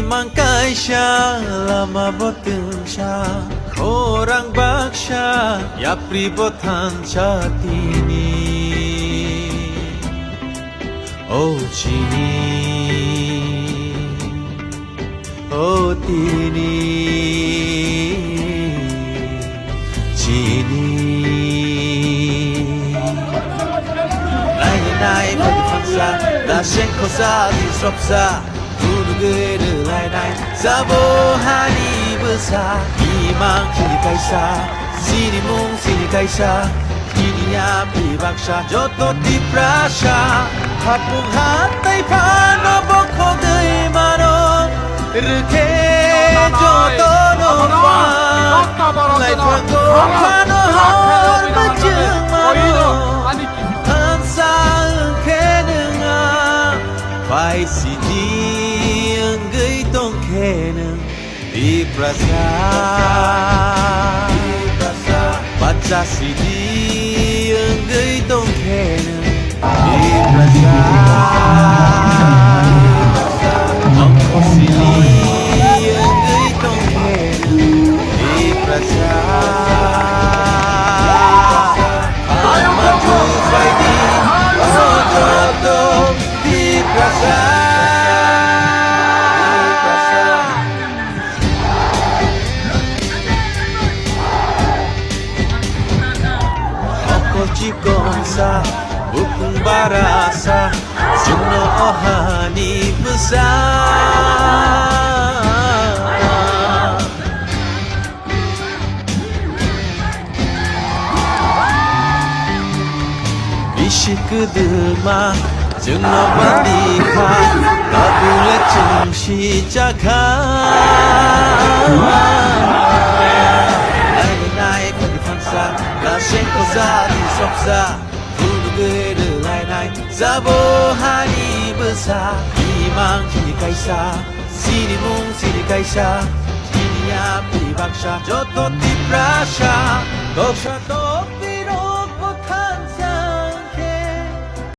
mang cái sha lama botung sha korang baksha ya pribotan chatini oh chini oh tini chini 나의 방사 나 셴코사 디스럽사 부르그르 라이나이 사보하니 부사 이망 키니카이사 시니몽 시니카이사 키니야 비박샤 저또 디프라샤 합봉한다이 파노보코드이 마노 이렇게 저또노 파 라이프랑고 파노 헐마증 마노 phải si đi người tông khe nương đi prasa baca si đi người tông khe nương đi prasa ông có si đi người tông khe nương đi prasa mà tu phải đi so di prasa Oko cikonsa bukung barasa Suno ohani besar Bishik kedelma 증너 반디카 나불레 증시작한 나의 반디판사 나셴코사 디섭사 부르그르 라이나이 사보하니 부사 이망 키니카이사 시니몽 시니카이사 키니야 비박샤 저또 디프라샤 독샤 또